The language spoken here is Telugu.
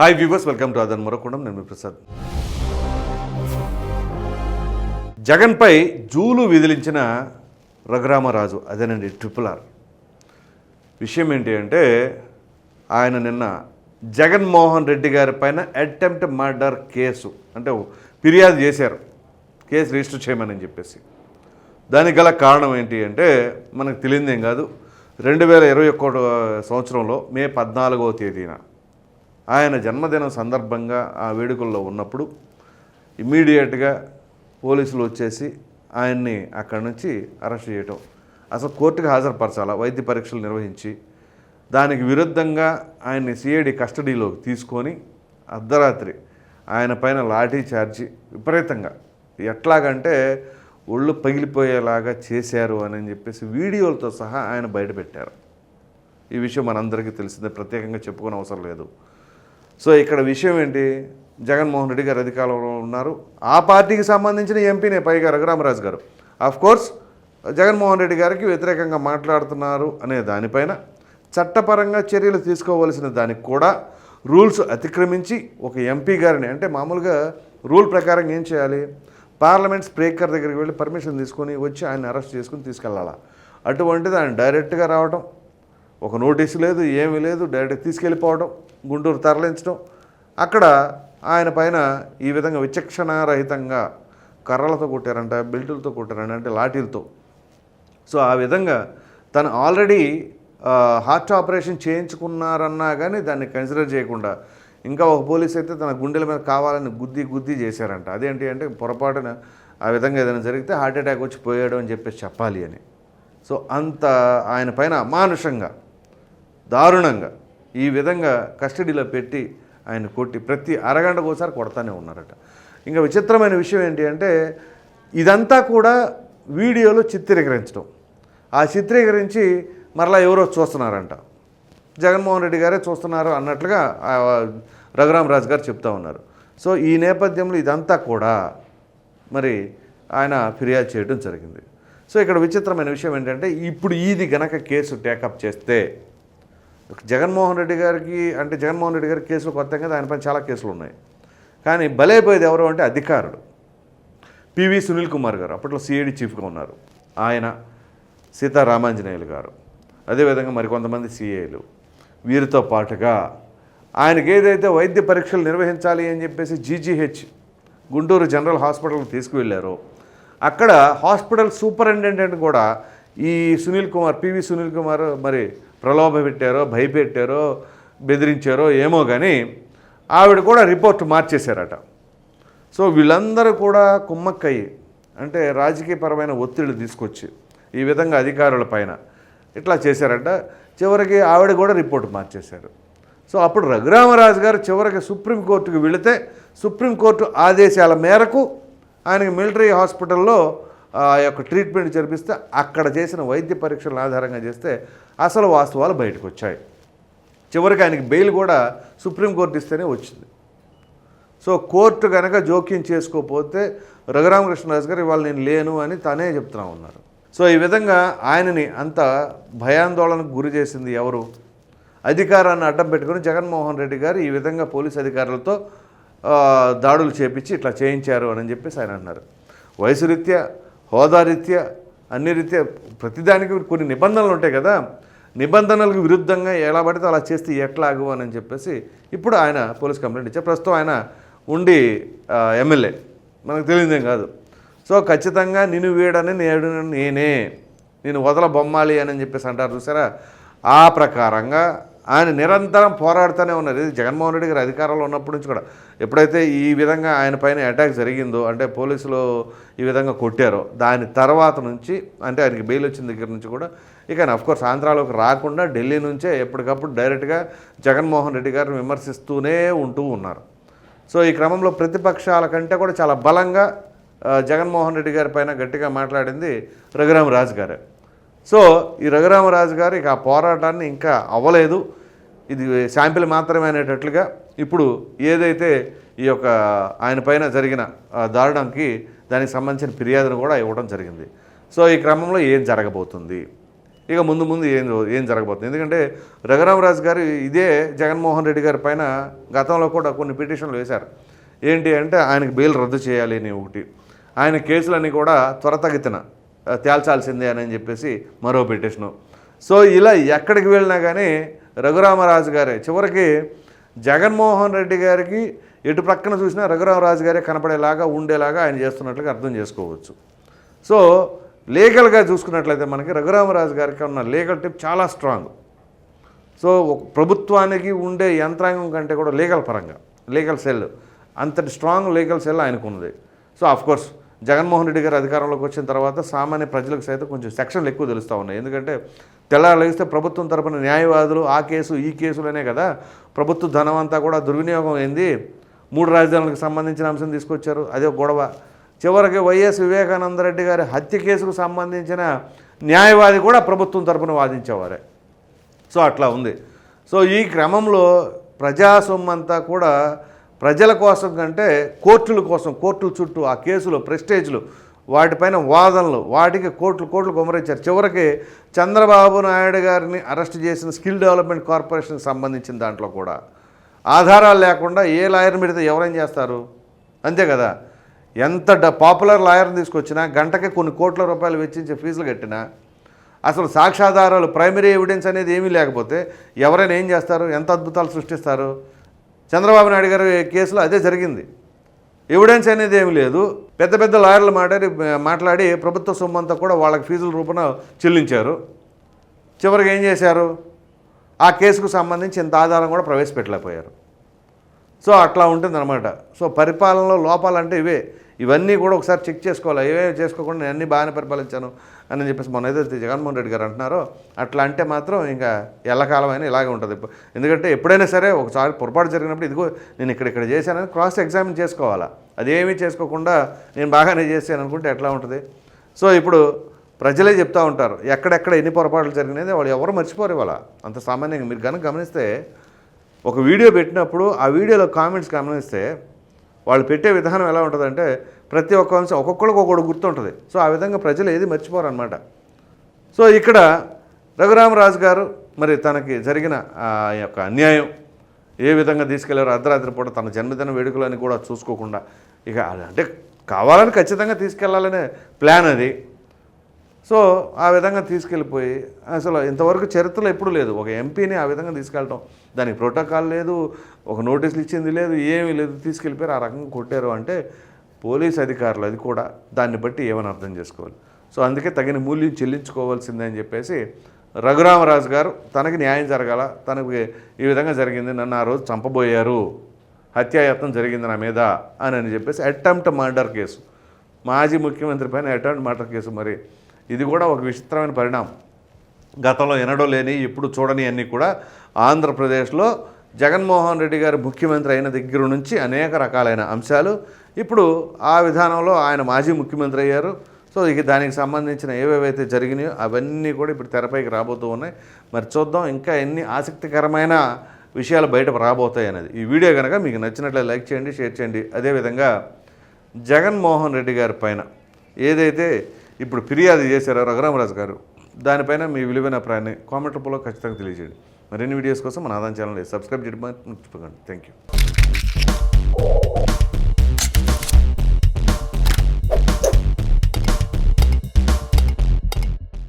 హాయ్ వ్యూవర్స్, వెల్కమ్ టు అదన్ మరొకడం. నేను మీ ప్రసాద్. జగన్పై జూలు విదిలించిన రఘురామరాజు, అదేనండి RRR. విషయం ఏంటి అంటే, ఆయన నిన్న జగన్మోహన్ రెడ్డి గారి పైన అటెంప్ట్ మర్డర్ కేసు అంటే ఫిర్యాదు చేశారు, కేసు రిజిస్టర్ చేయమని చెప్పేసి. దానికి గల కారణం ఏంటి అంటే, మనకు తెలియదేం కాదు, 2021 సంవత్సరంలో మే 14వ తేదీన ఆయన జన్మదినం సందర్భంగా ఆ వేడుకల్లో ఉన్నప్పుడు ఇమ్మీడియట్గా పోలీసులు వచ్చేసి ఆయన్ని అక్కడి నుంచి అరెస్ట్ చేయటం, అసలు కోర్టుకు హాజరుపరచాలా, వైద్య పరీక్షలు నిర్వహించి దానికి విరుద్ధంగా ఆయన్ని సిఐడి కస్టడీలోకి తీసుకొని అర్ధరాత్రి ఆయన పైన లాఠీ చార్జి విపరీతంగా ఎట్లాగంటే ఒళ్ళు పగిలిపోయేలాగా చేశారు అని చెప్పేసి వీడియోలతో సహా ఆయన బయటపెట్టారు. ఈ విషయం మనందరికీ తెలిసిందే, ప్రత్యేకంగా చెప్పుకునే అవసరం లేదు. సో ఇక్కడ విషయం ఏంటి, జగన్మోహన్ రెడ్డి గారు అధికారంలో ఉన్నారు, ఆ పార్టీకి సంబంధించిన ఎంపీనే పైగా రఘురామరాజు గారు. కోర్స్ జగన్మోహన్ రెడ్డి గారికి వ్యతిరేకంగా మాట్లాడుతున్నారు అనే దానిపైన చట్టపరంగా చర్యలు తీసుకోవలసిన దానికి కూడా రూల్స్ అతిక్రమించి ఒక ఎంపీ గారిని, అంటే మామూలుగా రూల్ ప్రకారం ఏం చేయాలి, పార్లమెంట్ స్పీకర్ దగ్గరికి వెళ్ళి పర్మిషన్ తీసుకొని వచ్చి ఆయన అరెస్ట్ చేసుకుని తీసుకెళ్ళాలా. అటువంటిది ఆయన డైరెక్ట్గా రావడం, ఒక నోటీసు లేదు, ఏమీ లేదు, డైరెక్ట్ తీసుకెళ్ళిపోవడం, గుంటూరు తరలించడం, అక్కడ ఆయన పైన ఈ విధంగా విచక్షణారహితంగా కర్రలతో కొట్టారంట, బెల్టులతో కొట్టారంట, అంటే లాఠీలతో. సో ఆ విధంగా తను ఆల్రెడీ హార్ట్ ఆపరేషన్ చేయించుకున్నారన్నా కానీ దాన్ని కన్సిడర్ చేయకుండా ఇంకా ఒక పోలీస్ అయితే తన గుండెల మీద కావాలని గుద్ది చేశారంట. అదేంటి అంటే, పొరపాటున ఆ విధంగా ఏదైనా జరిగితే హార్ట్ అటాక్ వచ్చి పోయాడు అని చెప్పేసి చెప్పాలి అని. సో అంత ఆయన పైన అమానుషంగా దారుణంగా ఈ విధంగా కస్టడీలో పెట్టి ఆయన కొట్టి ప్రతి అరగంటకు ఒకసారి కొడతానే ఉన్నారట. ఇంకా విచిత్రమైన విషయం ఏంటి అంటే, ఇదంతా కూడా వీడియోలో చిత్రీకరించడం, ఆ చిత్రీకరించి మరలా ఎవరో చూస్తున్నారంట, జగన్మోహన్ రెడ్డి గారే చూస్తున్నారు అన్నట్లుగా రఘురామరాజు గారు చెప్తా ఉన్నారు. సో ఈ నేపథ్యంలో ఇదంతా కూడా మరి ఆయన ఫిర్యాదు చేయడం జరిగింది. సో ఇక్కడ విచిత్రమైన విషయం ఏంటంటే, ఇప్పుడు ఇది గనక కేసు టేకప్ చేస్తే జగన్మోహన్ రెడ్డి గారికి, అంటే జగన్మోహన్ రెడ్డి గారి కేసులు కొత్త కదా, ఆయన పైన చాలా కేసులు ఉన్నాయి, కానీ బలైపోయేది ఎవరు అంటే అధికారులు. పివి సునీల్ కుమార్ గారు అప్పట్లో సిఐడి చీఫ్గా ఉన్నారు, ఆయన, సీతారామాంజనేయులు గారు, అదేవిధంగా మరికొంతమంది సిఐలు, వీరితో పాటుగా ఆయనకి ఏదైతే వైద్య పరీక్షలు నిర్వహించాలి అని చెప్పేసి జీజీహెచ్ గుంటూరు జనరల్ హాస్పిటల్కి తీసుకువెళ్ళారో, అక్కడ హాస్పిటల్ సూపరింటెండెంట్ కూడా ఈ పివి సునీల్ కుమార్ మరి ప్రలోభ పెట్టారో, భయపెట్టారో, బెదిరించారో ఏమో కానీ ఆవిడ కూడా రిపోర్ట్ మార్చేశారట. సో వీళ్ళందరూ కూడా కుమ్మక్కయ్యి, అంటే రాజకీయపరమైన ఒత్తిళ్లు తీసుకొచ్చి ఈ విధంగా అధికారుల పైన ఇట్లా చేశారట. చివరికి ఆవిడ కూడా రిపోర్ట్ మార్చేశారు. సో అప్పుడు రఘురామరాజు గారు చివరికి సుప్రీంకోర్టుకు వెళితే, సుప్రీంకోర్టు ఆదేశాల మేరకు ఆయనకి మిలిటరీ హాస్పిటల్లో ఆ యొక్క ట్రీట్మెంట్ జరిపిస్తే అక్కడ చేసిన వైద్య పరీక్షలను ఆధారంగా చేస్తే అసలు వాస్తవాలు బయటకు వచ్చాయి. చివరికి ఆయనకి బెయిల్ కూడా సుప్రీంకోర్టు ఇస్తేనే వచ్చింది. సో కోర్టు కనుక జోక్యం చేసుకోకపోతే రఘురామకృష్ణరాజు గారు ఇవాళ నేను లేను అని తనే చెప్తున్నా ఉన్నారు. సో ఈ విధంగా ఆయనని అంత భయాందోళనకు గురి చేసింది ఎవరు? అధికారాన్ని అడ్డం పెట్టుకుని జగన్మోహన్ రెడ్డి గారు ఈ విధంగా పోలీస్ అధికారులతో దాడులు చేపించి ఇట్లా చేయించారు అని చెప్పేసి ఆయన అన్నారు. వయసు రీత్యా, హోదా రీత్యా, అన్ని రీత్యా ప్రతిదానికి కొన్ని నిబంధనలు ఉంటాయి కదా, నిబంధనలకు విరుద్ధంగా ఎలా పడితే అలా చేస్తే ఎట్లాగు అని చెప్పేసి ఇప్పుడు ఆయన పోలీస్ కంప్లైంట్ ఇచ్చారు. ప్రస్తుతం ఆయన ఉండి ఎమ్మెల్యే, మనకు తెలియదేం కాదు. సో ఖచ్చితంగా నిన్ను వీడని నేనే, నేను వదల బొమ్మాలి అని చెప్పేసి అంటారు చూసారా, ఆ ప్రకారంగా ఆయన నిరంతరం పోరాడుతూనే ఉన్నారు. ఇది జగన్మోహన్ రెడ్డి గారు అధికారంలో ఉన్నప్పటి నుంచి కూడా ఎప్పుడైతే ఈ విధంగా ఆయన పైన అటాక్ జరిగిందో, అంటే పోలీసులు ఈ విధంగా కొట్టారో, దాని తర్వాత నుంచి, అంటే ఆయనకి బెయిల్ వచ్చిన దగ్గర నుంచి కూడా ఇక అఫ్కోర్స్ ఆంధ్రాలోకి రాకుండా ఢిల్లీ నుంచే ఎప్పటికప్పుడు డైరెక్ట్గా జగన్మోహన్ రెడ్డి గారిని విమర్శిస్తూనే ఉంటూ ఉన్నారు. సో ఈ క్రమంలో ప్రతిపక్షాల కంటే కూడా చాలా బలంగా జగన్మోహన్ రెడ్డి గారి పైన గట్టిగా మాట్లాడింది రఘురామరాజు గారే. సో ఈ రఘురామరాజు గారు ఇక ఆ పోరాటాన్ని ఇంకా అవ్వలేదు, ఇది శాంపిల్ మాత్రమే అనేటట్లుగా ఇప్పుడు ఏదైతే ఈ యొక్క ఆయన పైన జరిగిన దారుణంకి దానికి సంబంధించిన ఫిర్యాదును కూడా ఇవ్వడం జరిగింది. సో ఈ క్రమంలో ఏం జరగబోతుంది, ఇక ముందు ముందు ఏం జరగబోతుంది. ఎందుకంటే రఘురామరాజు గారు ఇదే జగన్మోహన్ రెడ్డి గారి పైన గతంలో కూడా కొన్ని పిటిషన్లు వేశారు. ఏంటి అంటే ఆయనకు బెయిల్ రద్దు చేయాలి అని ఒకటి, ఆయన కేసులన్నీ కూడా త్వరతగతిన తేల్చాల్సిందే అని చెప్పేసి మరో పిటిషను. సో ఇలా ఎక్కడికి వెళ్ళినా కానీ రఘురామరాజు గారే చివరికి జగన్మోహన్ రెడ్డి గారికి ఎటు ప్రక్కన చూసినా రఘురామరాజు గారే కనపడేలాగా ఉండేలాగా ఆయన చేస్తున్నట్లుగా అర్థం చేసుకోవచ్చు. సో లీగల్గా చూసుకున్నట్లయితే మనకి రఘురామరాజు గారికి ఉన్న లీగల్ టిప్ చాలా స్ట్రాంగ్. సో ప్రభుత్వానికి ఉండే యంత్రాంగం కంటే కూడా లీగల్ పరంగా లీగల్ సెల్ అంతటి స్ట్రాంగ్ లీగల్ సెల్ ఆయనకు ఉన్నది. సో ఆఫ్కోర్స్ జగన్మోహన్ రెడ్డి గారు అధికారంలోకి వచ్చిన తర్వాత సామాన్య ప్రజలకు సైతం కొంచెం సెక్షన్లు ఎక్కువ తెలుస్తూ ఉన్నాయి. ఎందుకంటే తెల్లారలేస్తే ప్రభుత్వం తరపున న్యాయవాదులు ఆ కేసు ఈ కేసులనే కదా, ప్రభుత్వ ధనం అంతా కూడా దుర్వినియోగం అయింది, 3 రాజధానులకు సంబంధించిన అంశం తీసుకొచ్చారు, అదే గొడవ. చివరికి వైఎస్ వివేకానందరెడ్డి గారి హత్య కేసుకు సంబంధించిన న్యాయవాది కూడా ప్రభుత్వం తరపున వాదించేవారే. సో అట్లా ఉంది. సో ఈ క్రమంలో ప్రజాసొమ్మంతా కూడా ప్రజల కోసం కంటే కోర్టుల కోసం, కోర్టుల చుట్టూ ఆ కేసులు ప్రెస్టేజ్లు వాటిపైన వాదనలు వాటికి కోట్లు కొమరించారు. చివరికి చంద్రబాబు నాయుడు గారిని అరెస్ట్ చేసిన స్కిల్ డెవలప్మెంట్ కార్పొరేషన్కి సంబంధించిన దాంట్లో కూడా ఆధారాలు లేకుండా ఏ లాయర్ని పెడితే ఎవరేం చేస్తారు, అంతే కదా. ఎంత పాపులర్ లాయర్ని తీసుకొచ్చినా గంటకి కొన్ని కోట్ల రూపాయలు వెచ్చించే ఫీజులు కట్టినా అసలు సాక్ష్యాధారాలు ప్రైమరీ ఎవిడెన్స్ అనేది ఏమీ లేకపోతే ఎవరైనా ఏం చేస్తారు, ఎంత అద్భుతాలు సృష్టిస్తారు. చంద్రబాబు నాయుడు గారి కేసులో అదే జరిగింది. ఎవిడెన్స్ అనేది ఏమీ లేదు, పెద్ద పెద్ద లాయర్లు మాట్లాడి ప్రభుత్వ సొమ్మంతా కూడా వాళ్ళకి ఫీజుల రూపంలో చెల్లించారు. చివరికి ఏం చేశారు, ఆ కేసుకు సంబంధించి ఇంత ఆధారం కూడా ప్రవేశపెట్టలేకపోయారు. సో అట్లా ఉంటుందన్నమాట. సో పరిపాలనలో లోపాలంటే ఇవన్నీ కూడా ఒకసారి చెక్ చేసుకోవాలి. ఏమేమి చేసుకోకుండా నేను అన్నీ బాగానే పరిపాలించాను అని చెప్పేసి మొన్న ఏదైతే జగన్మోహన్ రెడ్డి గారు అంటున్నారో అట్లా అంటే మాత్రం ఇంకా ఎల్లకాలమైనా ఇలాగే ఉంటుంది. ఎందుకంటే ఎప్పుడైనా సరే ఒకసారి పొరపాటు జరిగినప్పుడు ఇదిగో నేను ఇక్కడ చేశానని క్రాస్ ఎగ్జామిన్ చేసుకోవాలా. అదేమీ చేసుకోకుండా నేను బాగానే చేశాను అనుకుంటే ఎట్లా ఉంటుంది. సో ఇప్పుడు ప్రజలే చెప్తూ ఉంటారు ఎక్కడెక్కడ ఎన్ని పొరపాట్లు జరిగినాయి వాళ్ళు ఎవరు మర్చిపోరు ఇవాళ. అంత సామాన్యంగా మీరు కనుక గమనిస్తే ఒక వీడియో పెట్టినప్పుడు ఆ వీడియోలో కామెంట్స్ గమనిస్తే వాళ్ళు పెట్టే విధానం ఎలా ఉంటుందంటే ప్రతి ఒక్క అంశం ఒక్కొక్కరికి ఒక్కొక్కటి గుర్తుంటుంది. సో ఆ విధంగా ప్రజలు ఏది మర్చిపోరు అనమాట. సో ఇక్కడ రఘురామరాజు గారు మరి తనకి జరిగిన ఆ యొక్క అన్యాయం ఏ విధంగా తీసుకెళ్లారో అర్ధరాత్రి పూట తన జన్మదిన వేడుకలని కూడా చూసుకోకుండా ఇక అంటే కావాలని ఖచ్చితంగా తీసుకెళ్లాలనే ప్లాన్ అది. సో ఆ విధంగా తీసుకెళ్ళిపోయి అసలు ఇంతవరకు చరిత్రలో ఎప్పుడు లేదు ఒక ఎంపీని ఆ విధంగా తీసుకెళ్ళటం. దానికి ప్రోటోకాల్ లేదు, ఒక నోటీసులు ఇచ్చింది లేదు, ఏమీ లేదు, తీసుకెళ్ళిపోయారు. ఆ రకంగా కొట్టారు అంటే పోలీస్ అధికారులు అది కూడా దాన్ని బట్టి ఏమని అర్థం చేసుకోవాలి. సో అందుకే తగిన మూల్యం చెల్లించుకోవాల్సిందే అని చెప్పేసి రఘురామరాజు గారు తనకి న్యాయం జరగాల, తనకి ఈ విధంగా జరిగింది, నన్ను ఆ రోజు చంపబోయారు, హత్యాయత్నం జరిగింది నా మీద అని చెప్పేసి అటెంప్ట్ మర్డర్ కేసు, మాజీ ముఖ్యమంత్రి పైన అటెంప్ట్ మర్డర్ కేసు. మరి ఇది కూడా ఒక విచిత్రమైన పరిణామం. గతంలో ఎన్నడూ లేని ఎప్పుడు చూడని అన్నీ కూడా ఆంధ్రప్రదేశ్లో జగన్మోహన్ రెడ్డి గారు ముఖ్యమంత్రి అయిన దగ్గర నుంచి అనేక రకాలైన అంశాలు ఇప్పుడు ఆ విధానంలో ఆయన మాజీ ముఖ్యమంత్రి అయ్యారు. సో ఇక దానికి సంబంధించిన ఏవేవైతే జరిగినాయో అవన్నీ కూడా ఇప్పుడు తెరపైకి రాబోతూ ఉన్నాయి. మరి చూద్దాం ఇంకా ఎన్ని ఆసక్తికరమైన విషయాలు బయట రాబోతాయి అనేది. ఈ వీడియో కనుక మీకు నచ్చినట్లయితే లైక్ చేయండి, షేర్ చేయండి. అదేవిధంగా జగన్మోహన్ రెడ్డి గారి పైన ఏదైతే ఇప్పుడు ఫిర్యాదు చేశారో రఘురామరాజు గారు దానిపైన మీ విలువైన అభిప్రాయాన్ని కామెంట్ రూపంలో ఖచ్చితంగా తెలియజేయండి. మరిన్ని వీడియోస్ కోసం మన ఆదాయం ఛానల్ సబ్స్క్రైబ్ చేయడం మర్చిపోకండి. Thank you.